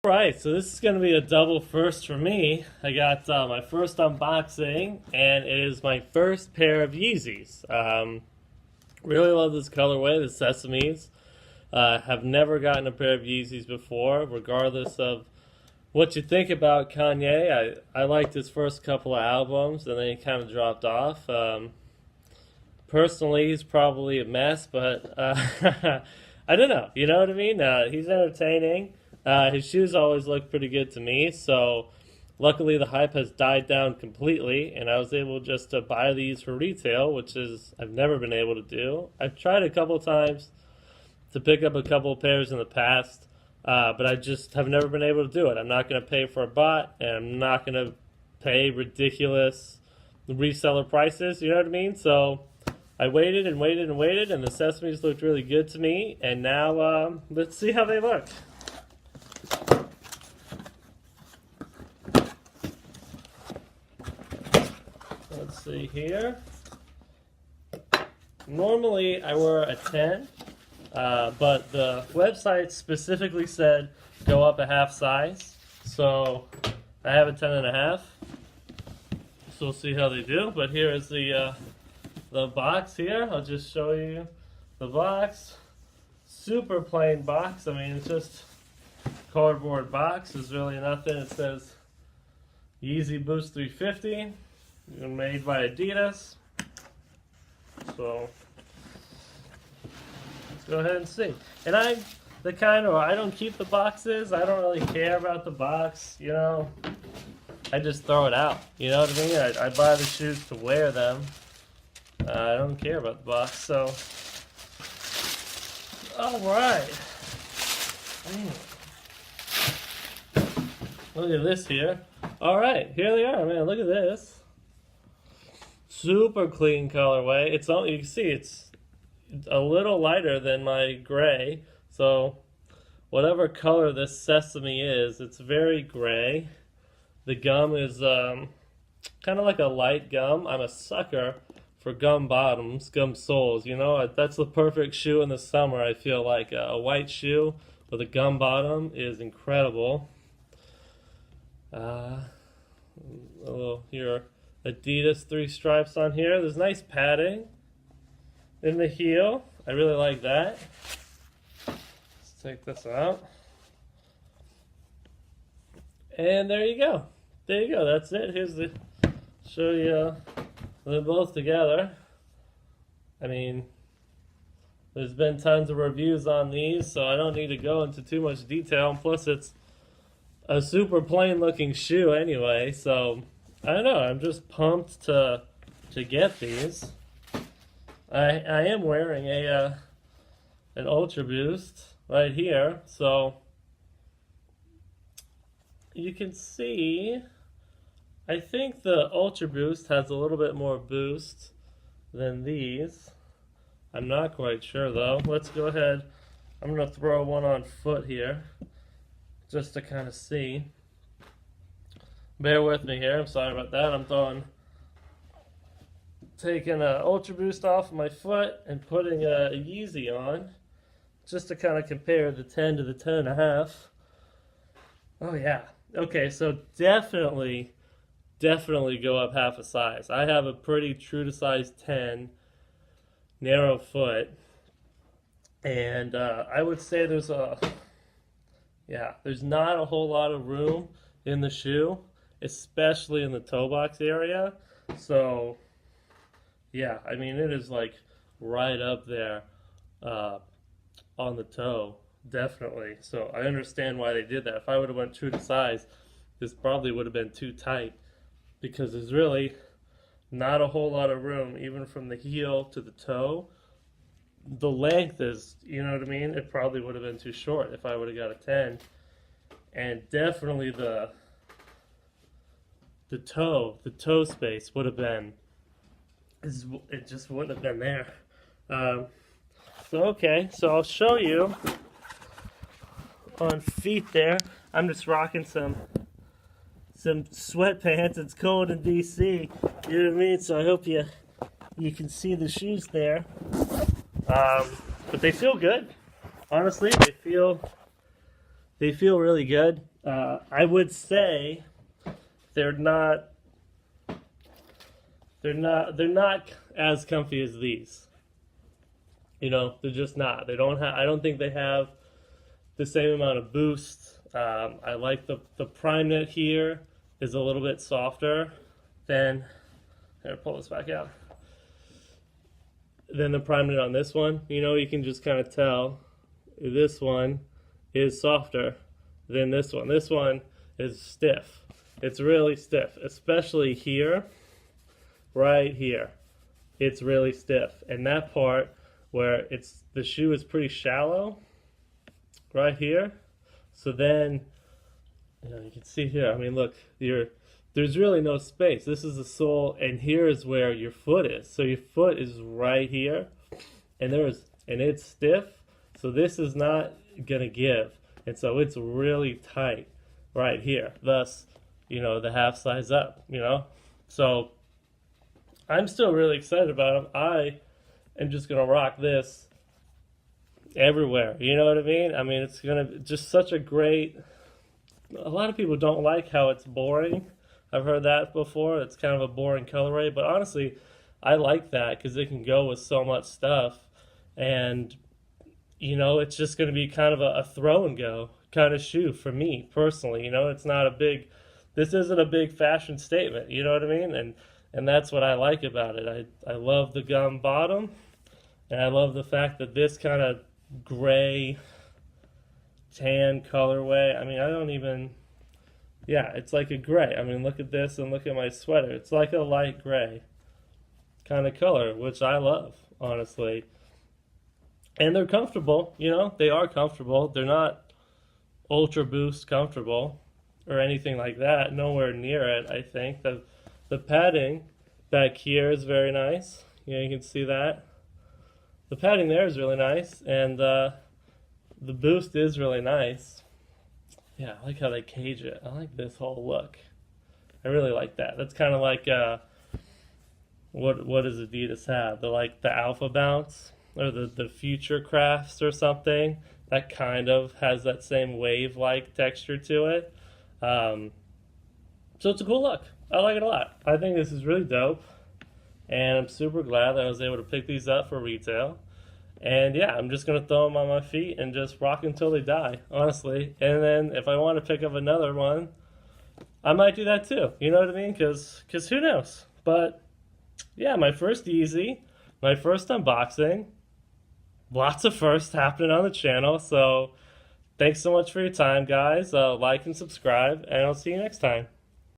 Right, so this is going to be a double first for me. I got my first unboxing, and it is my first pair of Yeezys. Really love this colorway, the Sesames. Have never gotten a pair of Yeezys before, regardless of what you think about Kanye. I liked his first couple of albums, and then he kind of dropped off. Personally, he's probably a mess, but I don't know. You know what I mean? He's entertaining. His shoes always look pretty good to me, so luckily the hype has died down completely, and I was able just to buy these for retail, which is I've never been able to do. I've tried a couple times to pick up a couple of pairs in the past, but I just have never been able to do it. I'm not going to pay for a bot, and I'm not going to pay ridiculous reseller prices, you know what I mean? So I waited and waited and waited, and the Sesames looked really good to me, and now let's see how they look. Let's see here. Normally I wear a 10, but the website specifically said go up a half size. So I have a 10.5. So we'll see how they do. But here is the box here. I'll just show you the box. Super plain box. I mean, it's just cardboard box. There's really nothing. It says Yeezy Boost 350. Made by Adidas. So let's go ahead and see. And I'm the kind of, I don't keep the boxes. I don't really care about the box, you know. I just throw it out. You know what I mean? I buy the shoes to wear them. I don't care about the box. So, all right. Look at this here. All right, here they are, man. Look at this. Super clean colorway. It's all, you can see it's a little lighter than my gray. So whatever color this Sesame is, it's very gray. The gum is kind of like a light gum. I'm a sucker for gum bottoms, gum soles. You know, that's the perfect shoe in the summer. I feel like a white shoe with a gum bottom is incredible. A little here. Adidas 3 stripes on here. There's nice padding in the heel. I really like that. Let's take this out. And there you go. There you go. That's it. Here's the show you them both together. I mean, there's been tons of reviews on these, so I don't need to go into too much detail. And plus, it's a super plain looking shoe anyway, so I don't know. I'm just pumped to get these. I am wearing an Ultra Boost right here, so you can see. I think the Ultra Boost has a little bit more boost than these. I'm not quite sure though. Let's go ahead. I'm gonna throw one on foot here, just to kind of see. Bear with me here. I'm sorry about that. I'm taking an Ultra Boost off of my foot and putting a Yeezy on, just to kind of compare the 10 to the 10.5. Oh yeah. Okay, so definitely go up half a size. I have a pretty true to size 10 narrow foot, and I would say there's not a whole lot of room in the shoe, especially in the toe box area. So yeah, I mean, it is like right up there on the toe, definitely. So I understand why they did that. If I would have went true to size, this probably would have been too tight, because there's really not a whole lot of room, even from the heel to the toe. The length is, you know what I mean? It probably would have been too short if I would have got a 10. And definitely the toe space would have been, it just wouldn't have been there. So okay, so I'll show you on feet there. I'm just rocking some sweatpants. It's cold in DC, you know what I mean? So I hope you can see the shoes there. But they feel good. Honestly, they feel really good. I would say they're not they're not as comfy as these. You know, they're just not. They don't have. I don't think they have the same amount of boost. I like the prime knit here is a little bit softer than. Here, pull this back out. Then the prime knit on this one. You know, you can just kind of tell this one is softer than this one. This one is stiff. It's really stiff, especially here, right here. It's really stiff, and that part where the shoe is pretty shallow, right here. So then, you know, you can see here. I mean, look, there's really no space. This is the sole, and here is where your foot is. So your foot is right here, and it's stiff. So this is not gonna give, and so it's really tight right here. Thus, you know, the half size up. You know, so I'm still really excited about them. I am just gonna rock this everywhere. You know what I mean? I mean, it's gonna be just such a great. A lot of people don't like how it's boring. I've heard that before. It's kind of a boring colorway, but honestly, I like that because it can go with so much stuff, and you know, it's just going to be kind of a throw and go kind of shoe for me personally. You know, it's not a big. This isn't a big fashion statement. You know what I mean? And that's what I like about it. I love the gum bottom, and I love the fact that this kind of gray tan colorway. I mean, I don't even. Yeah, it's like a gray. I mean, look at this and look at my sweater. It's like a light gray kind of color, which I love, honestly. And they're comfortable, you know, they are comfortable. They're not Ultra Boost comfortable or anything like that. Nowhere near it, I think. The padding back here is very nice. You know, you can see that. The padding there is really nice, and the boost is really nice. Yeah, I like how they cage it. I like this whole look. I really like that. That's kind of like what does Adidas have? The Alpha Bounce or the Future Crafts or something. That kind of has that same wave-like texture to it. So it's a cool look. I like it a lot. I think this is really dope, and I'm super glad that I was able to pick these up for retail. And yeah, I'm just going to throw them on my feet and just rock until they die, honestly. And then if I want to pick up another one, I might do that too. You know what I mean? Because who knows? But yeah, my first Yeezy, my first unboxing. Lots of firsts happening on the channel. So thanks so much for your time, guys. Like and subscribe, and I'll see you next time.